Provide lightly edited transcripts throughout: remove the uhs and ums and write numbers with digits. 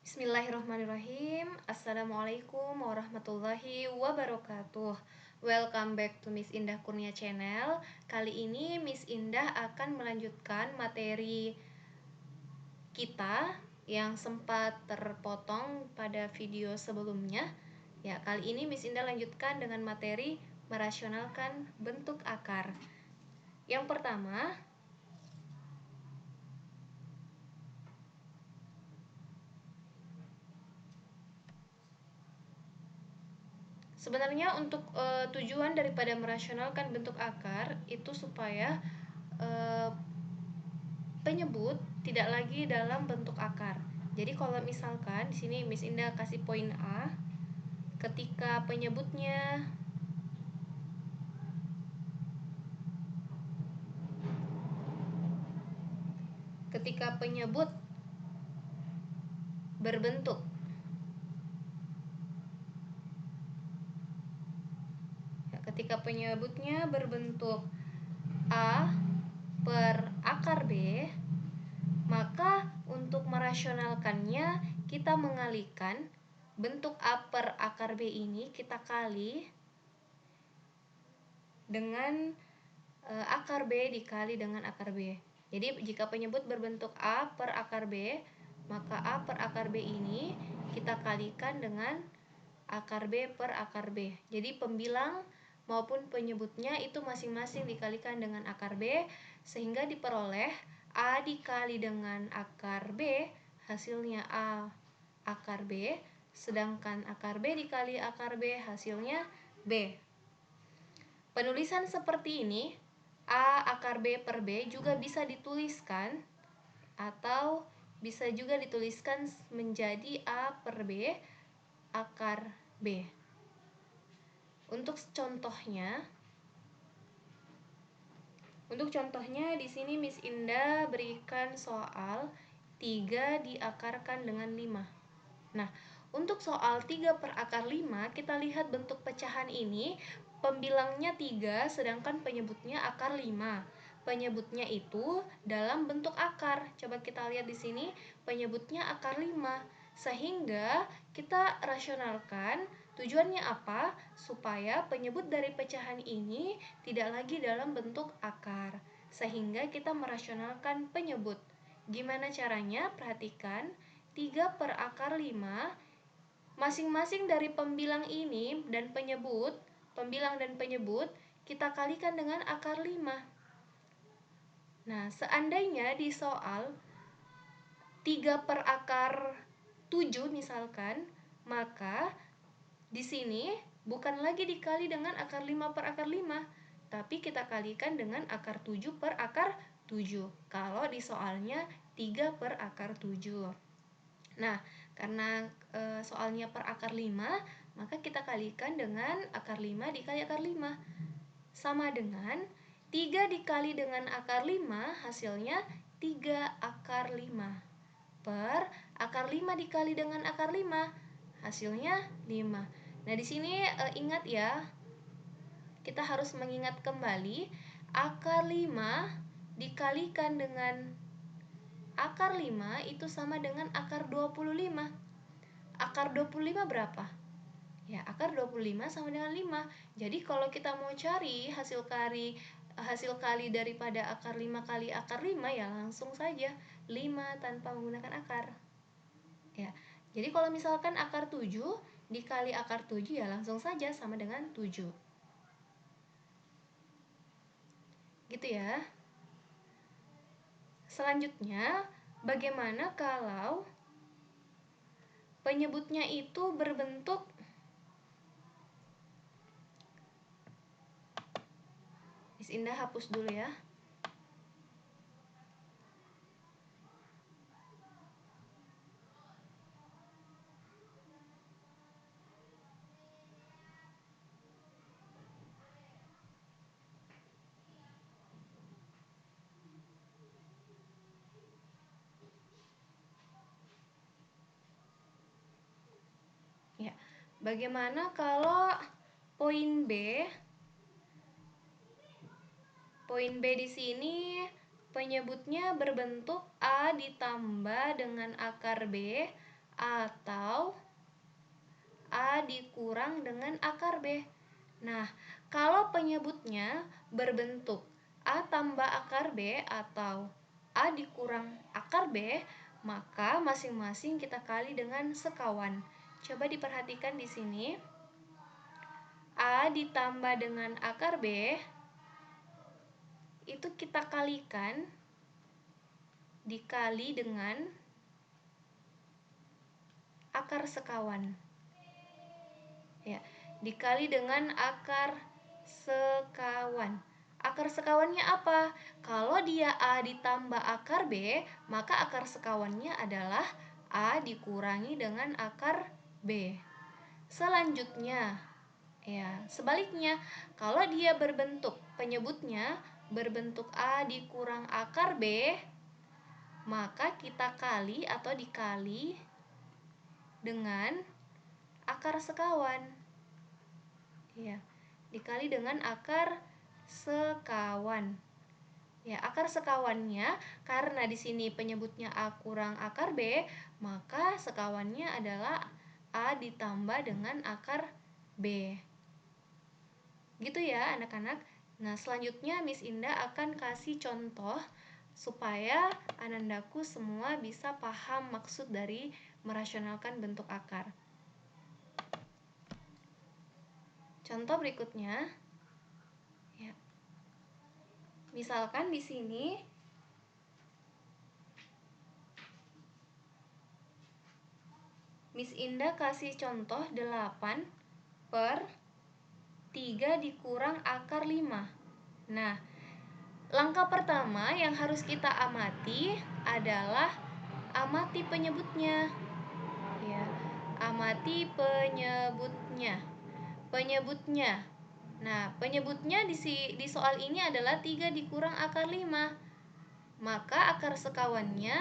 Bismillahirrahmanirrahim. Assalamualaikum warahmatullahi wabarakatuh. Welcome back to Miss Indah Kurnia Channel. Kali ini Miss Indah akan melanjutkan materi kita yang sempat terpotong pada video sebelumnya. Ya, kali ini Miss Indah lanjutkan dengan materi merasionalkan bentuk akar. Yang pertama, sebenarnya untuk tujuan daripada merasionalkan bentuk akar itu supaya penyebut tidak lagi dalam bentuk akar. Jadi kalau misalkan di sini Miss Indah kasih poin A, ketika penyebut berbentuk ketika penyebutnya berbentuk A per akar B, maka untuk merasionalkannya kita mengalihkan bentuk A per akar B ini kita kali dengan akar B dikali dengan akar B. Jadi jika penyebut berbentuk A per akar B, maka A per akar B ini kita kalikan dengan akar B per akar B. Jadi pembilang maupun penyebutnya itu masing-masing dikalikan dengan akar B, sehingga diperoleh A dikali dengan akar B, hasilnya A akar B, sedangkan akar B dikali akar B, hasilnya B. Penulisan seperti ini, A akar B per B juga bisa dituliskan atau bisa juga dituliskan menjadi A per B akar B. Untuk contohnya di sini Miss Indah berikan soal 3 diakarkan dengan 5. Nah, untuk soal 3 per akar 5, kita lihat bentuk pecahan ini, pembilangnya 3, sedangkan penyebutnya akar 5. Penyebutnya itu dalam bentuk akar. Coba kita lihat di sini, penyebutnya akar 5. Sehingga kita rasionalkan, tujuannya apa? Supaya penyebut dari pecahan ini tidak lagi dalam bentuk akar. Sehingga kita merasionalkan penyebut. Gimana caranya? Perhatikan. 3 per akar 5, masing-masing dari pembilang ini dan penyebut, pembilang dan penyebut, kita kalikan dengan akar 5. Nah, seandainya di soal 3 per akar 7 misalkan, maka di sini bukan lagi dikali dengan akar 5 per akar 5, tapi kita kalikan dengan akar 7 per akar 7. Kalau di soalnya 3 per akar 7. Nah, karena soalnya per akar 5, maka kita kalikan dengan akar 5 dikali akar 5. Sama dengan 3 dikali dengan akar 5, hasilnya 3 akar 5. Per akar 5 dikali dengan akar 5, hasilnya 5. Nah, di sini ingat ya, kita harus mengingat kembali akar 5 dikalikan dengan akar 5 itu sama dengan akar 25. Akar 25 berapa? Ya, akar 25 sama dengan 5. Jadi kalau kita mau cari hasil kali daripada akar 5 kali akar 5, ya langsung saja 5 tanpa menggunakan akar. Ya. Jadi kalau misalkan akar 7 dikali akar 7, ya langsung saja sama dengan 7. Gitu ya. Selanjutnya, bagaimana kalau penyebutnya itu berbentuk Miss Indah hapus dulu ya. Ya. Bagaimana kalau poin B? Poin B di sini penyebutnya berbentuk A ditambah dengan akar B atau A dikurang dengan akar B. Nah, kalau penyebutnya berbentuk A tambah akar B atau A dikurang akar B, maka masing-masing kita kali dengan sekawan. Coba diperhatikan di sini. A ditambah dengan akar B itu kita kalikan dikali dengan akar sekawan. Ya, dikali dengan akar sekawan. Akar sekawannya apa? Kalau dia A ditambah akar B, maka akar sekawannya adalah A dikurangi dengan akar B. Selanjutnya, ya, sebaliknya, kalau dia berbentuk penyebutnya berbentuk A dikurang akar B, maka kita kali atau dikali dengan akar sekawan. Ya, dikali dengan akar sekawan. Ya, akar sekawannya karena di sini penyebutnya A kurang akar B, maka sekawannya adalah A ditambah dengan akar B. Gitu ya, anak-anak. Nah, selanjutnya Miss Indah akan kasih contoh supaya anandaku semua bisa paham maksud dari merasionalkan bentuk akar. Contoh berikutnya, ya. Misalkan di sini Miss Indah kasih contoh 8 per 3 dikurang akar 5. Nah, langkah pertama yang harus kita amati adalah amati penyebutnya. Ya, amati penyebutnya. Penyebutnya. Nah, penyebutnya di soal ini adalah 3 dikurang akar 5. Maka akar sekawannya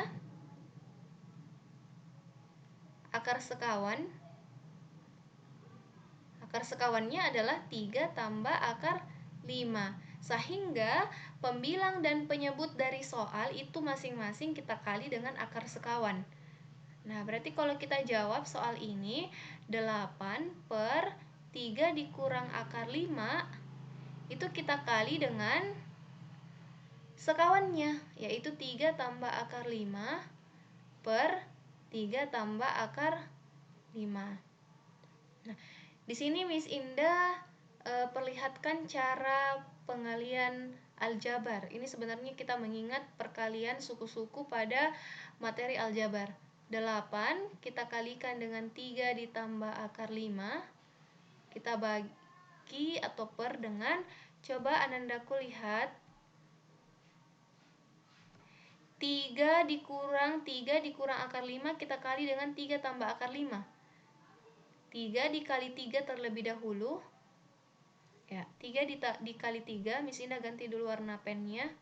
adalah 3 tambah akar 5. Sehingga pembilang dan penyebut dari soal itu masing-masing kita kali dengan akar sekawan. Nah, berarti kalau kita jawab soal ini 8 per 3 dikurang akar 5 itu kita kali dengan sekawannya, yaitu 3 tambah akar 5 per 3 tambah akar 5. Nah, di sini Miss Indah perlihatkan cara pengalian aljabar. Ini sebenarnya kita mengingat perkalian suku-suku pada materi aljabar. 8 kita kalikan dengan 3 ditambah akar 5. Kita bagi atau per dengan, coba anandaku lihat, 3 dikurang akar 5 kita kali dengan 3 tambah akar 5. 3 dikali 3 terlebih dahulu. Ya, 3 dikali 3, Miss Indah ganti dulu warna pennya.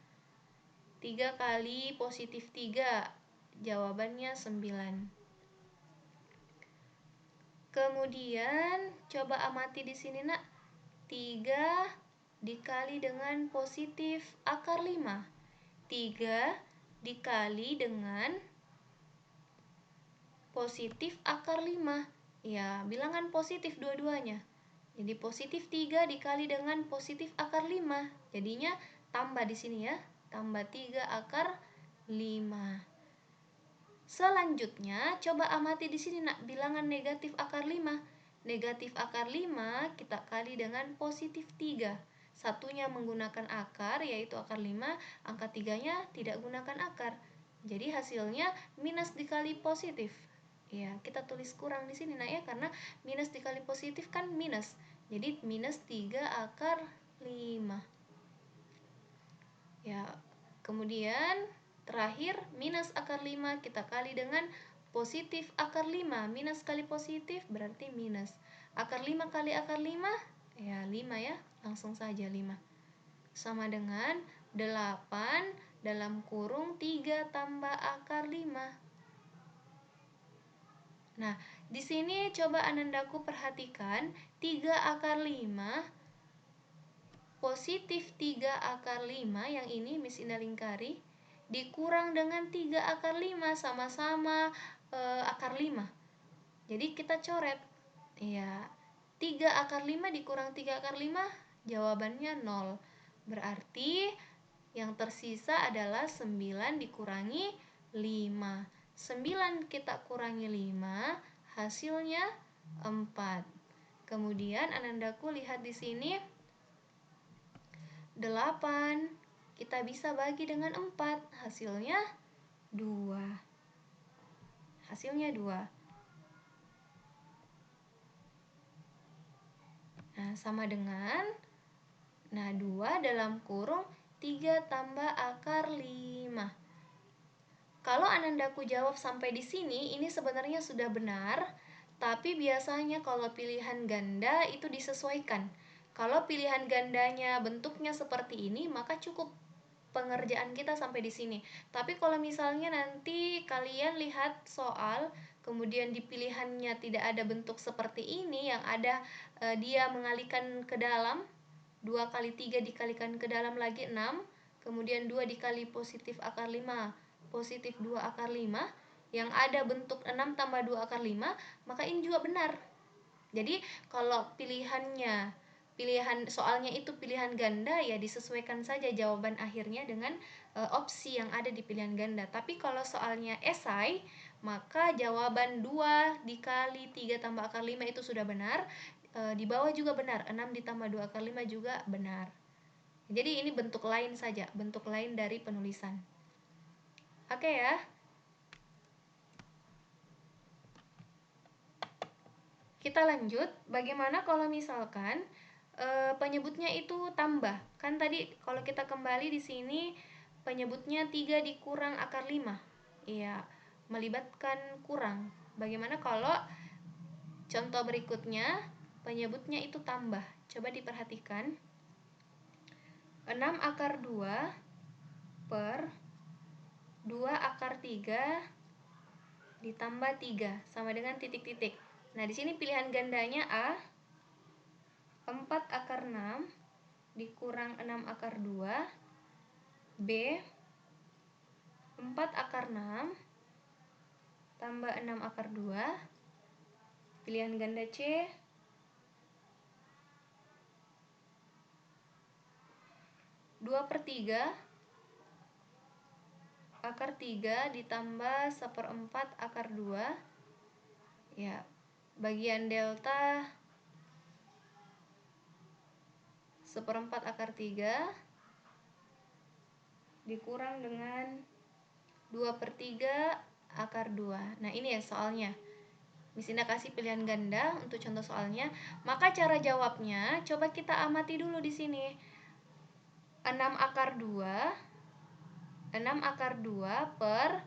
3 kali positif 3, jawabannya 9. Kemudian coba amati di sini, Nak. 3 dikali dengan positif akar 5. 3 dikali dengan positif akar 5. Ya, bilangan positif dua-duanya. Jadi positif 3 dikali dengan positif akar 5. Jadinya tambah di sini ya. Tambah 3 akar 5. Selanjutnya, coba amati di sini, Nak, bilangan negatif akar 5. Negatif akar 5 kita kali dengan positif 3. Satunya menggunakan akar, yaitu akar 5, angka 3-nya tidak gunakan akar. Jadi hasilnya minus dikali positif. Ya, kita tulis kurang di sini, Nak, ya, karena minus dikali positif kan minus. Jadi minus 3 akar 5. Ya, kemudian terakhir, minus akar 5 kita kali dengan positif akar 5. Minus kali positif berarti minus. Akar 5 kali akar 5, ya 5 ya. Langsung saja 5. Sama dengan 8 dalam kurung 3 tambah akar 5. Nah, di sini coba anandaku perhatikan 3 akar 5 positif 3 akar 5 yang ini Miss Indah lingkari dikurang dengan 3 akar 5 sama-sama akar 5. Jadi kita coret. Ya, 3 akar 5 dikurang 3 akar 5, jawabannya 0. Berarti yang tersisa adalah 9 dikurangi 5. 9 kita kurangi 5, hasilnya 4. Kemudian Anandaku lihat di sini 8 kita bisa bagi dengan 4, hasilnya 2. Hasilnya 2. Nah, sama dengan 2 dalam kurung 3 tambah akar 5. Kalau Anandaku jawab sampai di sini, ini sebenarnya sudah benar, tapi biasanya kalau pilihan ganda itu disesuaikan. Kalau pilihan gandanya bentuknya seperti ini, maka cukup pengerjaan kita sampai di sini. Tapi kalau misalnya nanti kalian lihat soal, kemudian di pilihannya tidak ada bentuk seperti ini, yang ada dia mengalihkan ke dalam, 2 kali 3 dikalikan ke dalam lagi 6, kemudian 2 dikali positif akar 5, positif 2 akar 5, yang ada bentuk 6 tambah 2 akar 5, maka ini juga benar. Jadi kalau pilihan soalnya itu pilihan ganda, ya disesuaikan saja jawaban akhirnya dengan opsi yang ada di pilihan ganda. Tapi kalau soalnya esai, maka jawaban 2 dikali 3 tambah akar 5 itu sudah benar. Di bawah juga benar, 6 ditambah 2 akar 5 juga benar. Jadi ini bentuk lain saja, bentuk lain dari penulisan. Oke ya. Kita lanjut, bagaimana kalau misalkan penyebutnya itu tambah? Kan tadi kalau kita kembali di sini penyebutnya 3 dikurang akar 5. Iya, melibatkan kurang. Bagaimana kalau contoh berikutnya penyebutnya itu tambah? Coba diperhatikan. 6 akar 2 per 2 akar 3 ditambah 3 sama dengan titik-titik. Nah, di sini pilihan gandanya A, 4 akar 6 dikurang 6 akar 2, B, 4 akar 6 tambah 6 akar 2, pilihan ganda C, 2/3 akar 3 ditambah 1/4 akar 2, ya, bagian delta 1/4 akar 3 dikurang dengan 2/3 akar 2. Nah, ini ya soalnya. Miss Indah kasih pilihan ganda untuk contoh soalnya. Maka cara jawabnya coba kita amati dulu di sini. 6 akar 2 per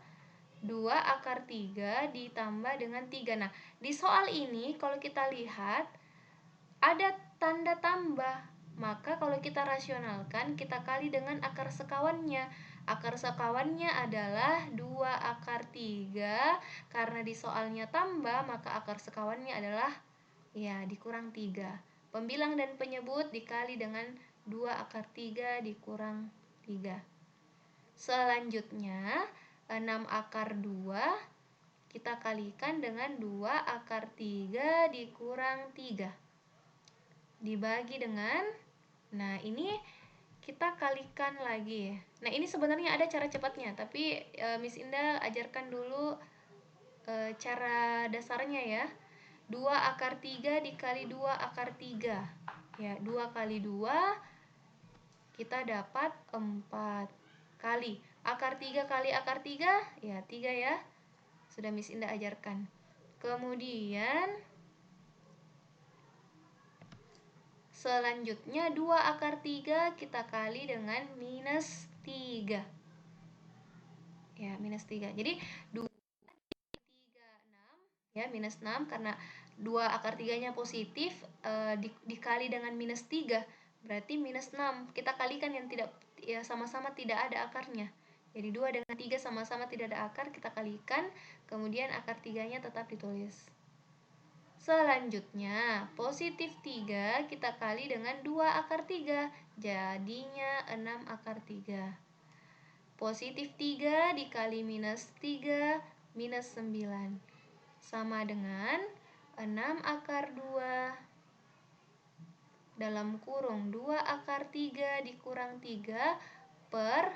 2 akar 3 ditambah dengan 3. Nah, di soal ini kalau kita lihat ada tanda tambah. Maka kalau kita rasionalkan, kita kali dengan akar sekawannya. Akar sekawannya adalah 2 akar 3. Karena di soalnya tambah, maka akar sekawannya adalah ya dikurang 3. Pembilang dan penyebut dikali dengan 2 akar 3 dikurang 3. Selanjutnya 6 akar 2 kita kalikan dengan 2 akar 3 dikurang 3 dibagi dengan, nah ini kita kalikan lagi. Nah, ini sebenarnya ada cara cepatnya, tapi Miss Indah ajarkan dulu cara dasarnya ya. 2 akar 3 dikali 2 akar 3. Ya, 2 kali 2 kita dapat 4 kali akar 3 kali akar 3, ya 3 ya. Sudah Miss Indah ajarkan. Kemudian selanjutnya 2 akar 3 kita kali dengan minus 3. Ya, minus 3. Jadi 2 3 6 ya, minus 6 karena 2 akar 3-nya positif dikali dengan minus 3 berarti minus 6. Kita kalikan yang tidak ya sama-sama tidak ada akarnya. Jadi 2 dengan 3 sama-sama tidak ada akar, kita kalikan, kemudian akar 3-nya tetap ditulis. Selanjutnya, positif 3 kita kali dengan 2 akar 3, jadinya 6 akar 3. Positif 3 dikali minus 3, minus 9. sama dengan 6 akar 2 dalam kurung 2 akar 3 dikurang 3 per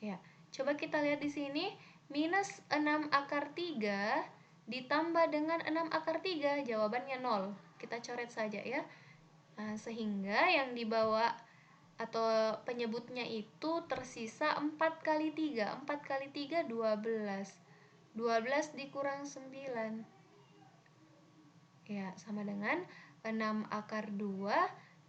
ya, coba kita lihat di sini minus 6 akar 3 ditambah dengan 6 akar 3, jawabannya 0. Kita coret saja ya. Nah, sehingga yang dibawa atau penyebutnya itu tersisa 4 kali 3. 4 kali 3 12. 12 dikurang 9. Ya, sama dengan 6 akar 2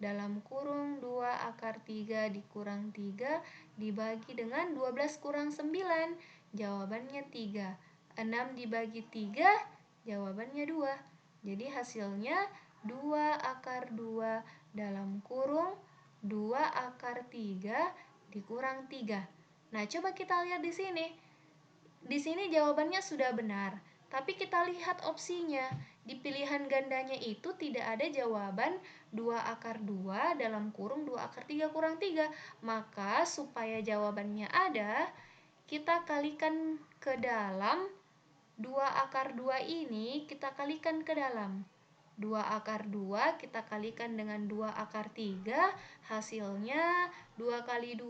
dalam kurung 2 akar 3 dikurang 3 dibagi dengan 12 kurang 9. Jawabannya 3. 6 dibagi 3, jawabannya 2. Jadi hasilnya 2 akar 2 dalam kurung 2 akar 3 dikurang 3. Nah, coba kita lihat di sini. Di sini jawabannya sudah benar, tapi kita lihat opsinya. Di pilihan gandanya itu tidak ada jawaban 2 akar 2 dalam kurung 2 akar 3 kurang 3. Maka supaya jawabannya ada, kita kalikan ke dalam 2 akar 2 ini, kita kalikan ke dalam 2 akar 2 kita kalikan dengan 2 akar 3, hasilnya 2 kali 2.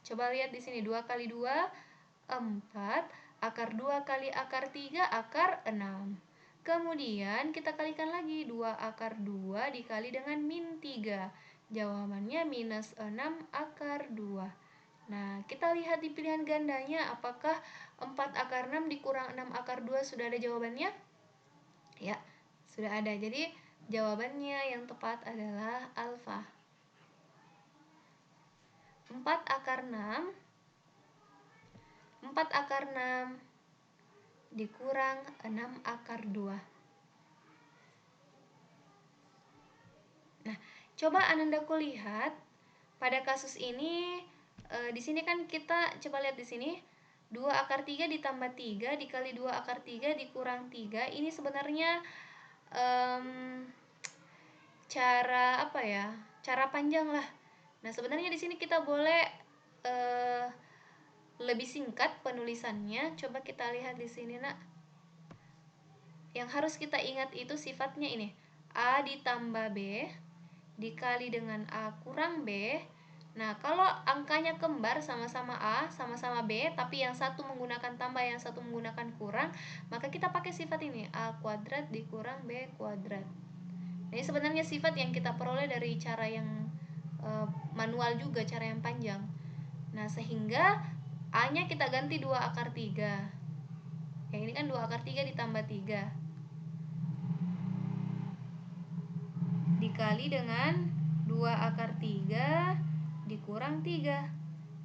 Coba lihat di sini, 2 kali 2 4, akar 2 kali akar 3 akar 6. Kemudian kita kalikan lagi 2 akar 2 dikali dengan min 3. Jawabannya minus 6 akar 2. Nah, kita lihat di pilihan gandanya apakah 4 akar 6 dikurang 6 akar 2 sudah ada jawabannya? Ya, sudah ada. Jadi jawabannya yang tepat adalah alfa. 4 akar 6 dikurang 6 akar 2. Nah, coba Anandaku lihat pada kasus ini di sini kan kita coba lihat di sini 2 akar 3 ditambah 3 dikali 2 akar 3 dikurang 3. Ini sebenarnya cara apa ya? Cara panjang lah. Nah, sebenarnya di sini kita boleh lebih singkat penulisannya. Coba kita lihat di sini, Nak. Yang harus kita ingat itu sifatnya ini. A ditambah B dikali dengan A kurang B. Nah, kalau angkanya kembar sama-sama A, sama-sama B, tapi yang satu menggunakan tambah, yang satu menggunakan kurang, maka kita pakai sifat ini, A kuadrat dikurang B kuadrat. Nah, ini sebenarnya sifat yang kita peroleh dari cara yang manual juga, cara yang panjang. Nah, sehingga A-nya kita ganti 2 akar 3. Yang ini kan 2 akar 3 ditambah 3. Dikali dengan 2 akar 3 dikurang 3.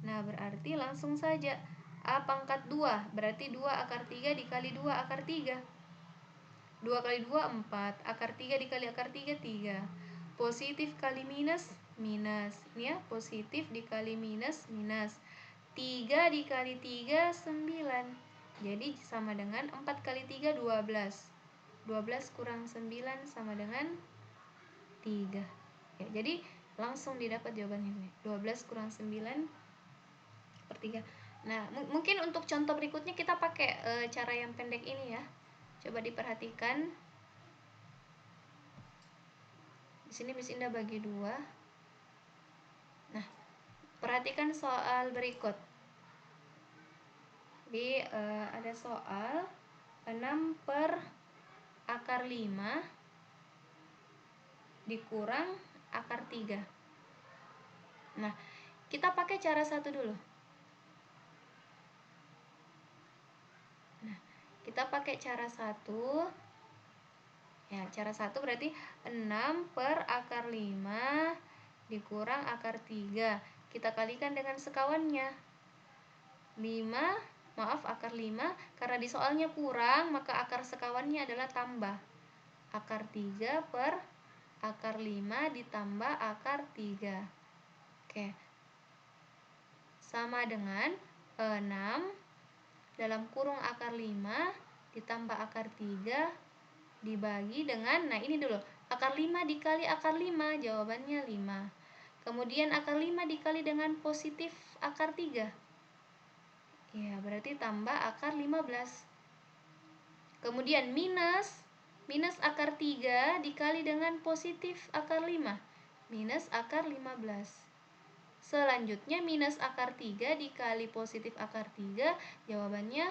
Nah, berarti langsung saja A pangkat 2, berarti 2 akar 3 dikali 2 akar 3. 2 kali 2, 4. Akar 3 dikali akar 3, 3. Positif kali minus, minus. Ini ya, positif dikali minus, minus. 3 dikali 3, 9. Jadi sama dengan 4 kali 3, 12. 12 kurang 9 sama dengan 3. Ya, jadi langsung didapat jawabannya. 12 kurang 9 per 3. Nah, mungkin untuk contoh berikutnya kita pakai cara yang pendek ini ya. Coba diperhatikan. Di sini Miss Indah bagi 2. Nah, perhatikan soal berikut. Jadi ada soal 6 per akar 5 dikurang akar 3. Nah, kita pakai cara satu dulu. Nah, kita pakai cara satu. Ya, cara satu berarti 6 per akar 5 dikurang akar 3. Kita kalikan dengan sekawannya. 5, maaf akar 5, karena di soalnya kurang, maka akar sekawannya adalah tambah. Akar 3 per akar 5 ditambah akar 3. Oke. Sama dengan 6 dalam kurung akar 5 ditambah akar 3 dibagi dengan, nah ini dulu, akar 5 dikali akar 5, jawabannya 5. Kemudian akar 5 dikali dengan positif akar 3. Ya, berarti tambah akar 15. Kemudian minus akar 3 dikali dengan positif akar 5. Minus akar 15. Selanjutnya minus akar 3 dikali positif akar 3, jawabannya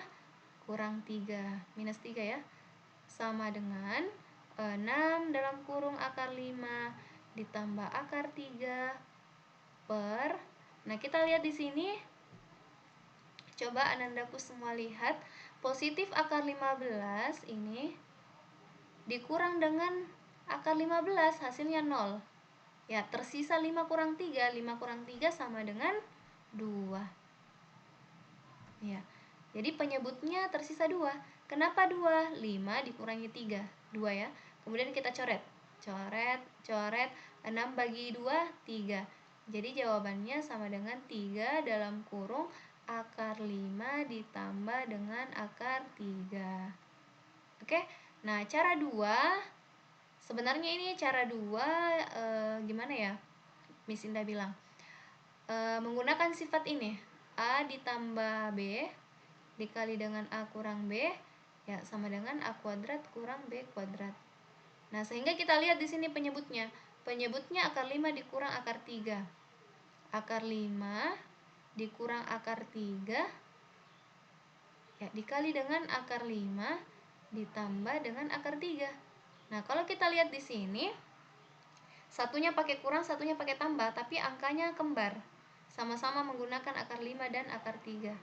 kurang 3. Minus 3 ya. Sama dengan 6 dalam kurung akar 5 ditambah akar 3 per, nah kita lihat di sini, coba Anandaku semua lihat, positif akar 15 ini dikurang dengan akar 15, hasilnya 0. Ya, tersisa 5 kurang 3, 5 kurang 3 sama dengan 2. Ya, jadi penyebutnya tersisa 2. Kenapa 2? 5 dikurangi 3, 2 ya. Kemudian kita coret, 6 bagi 2, 3. Jadi jawabannya sama dengan 3 dalam kurung akar 5 ditambah dengan akar 3. Oke, nah cara 2, sebenarnya ini cara 2 gimana ya, Miss Indah bilang, menggunakan sifat ini, A ditambah B dikali dengan A kurang B, ya sama dengan A kuadrat kurang B kuadrat. Nah, sehingga kita lihat di sini penyebutnya. Penyebutnya akar 5 dikurang akar 3. Akar 5 dikurang akar 3 ya dikali dengan akar 5 ditambah dengan akar 3. Nah, kalau kita lihat di sini, satunya pakai kurang, satunya pakai tambah, tapi angkanya kembar. Sama-sama menggunakan akar 5 dan akar 3.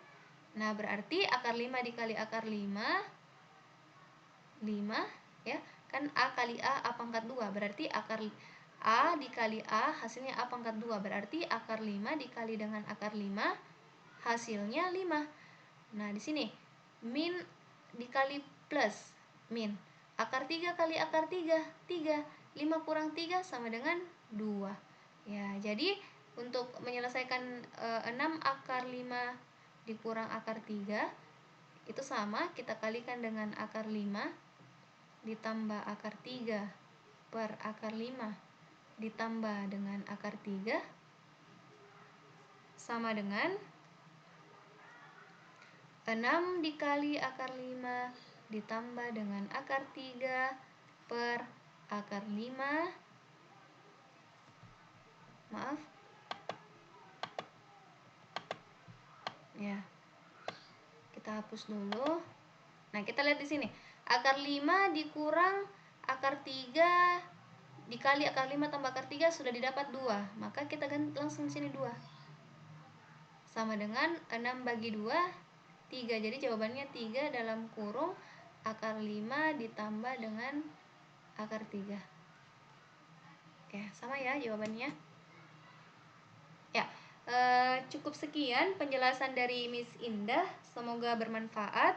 Nah, berarti akar 5 dikali akar 5 ya, kan A kali A pangkat 2, berarti akar A dikali A hasilnya A pangkat 2, berarti akar 5 dikali dengan akar 5 hasilnya 5. Nah, di sini min dikali plus min, akar 3 kali akar 3, 3. 5 kurang 3 sama dengan 2. Ya, jadi untuk menyelesaikan 6 akar 5 dikurang akar 3 itu sama, kita kalikan dengan akar 5 ditambah akar 3 per akar 5 ditambah dengan akar 3 sama dengan 6 dikali akar 5 ditambah dengan akar 3 per akar 5, maaf ya, kita hapus dulu. Nah, kita lihat di sini, akar 5 dikurang akar 3 dikali akar 5 tambah akar 3 sudah didapat 2, maka kita ganti langsung sini 2 sama dengan 6 bagi 2, 3. Jadi jawabannya 3 dalam kurung akar 5 ditambah dengan akar 3. Ya, sama ya jawabannya. Ya, cukup sekian penjelasan dari Miss Indah, semoga bermanfaat.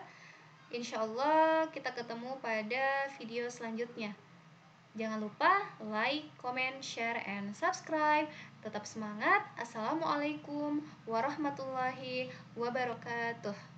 Insya Allah kita ketemu pada video selanjutnya. Jangan lupa like, comment, share, and subscribe. Tetap semangat. Assalamualaikum warahmatullahi wabarakatuh.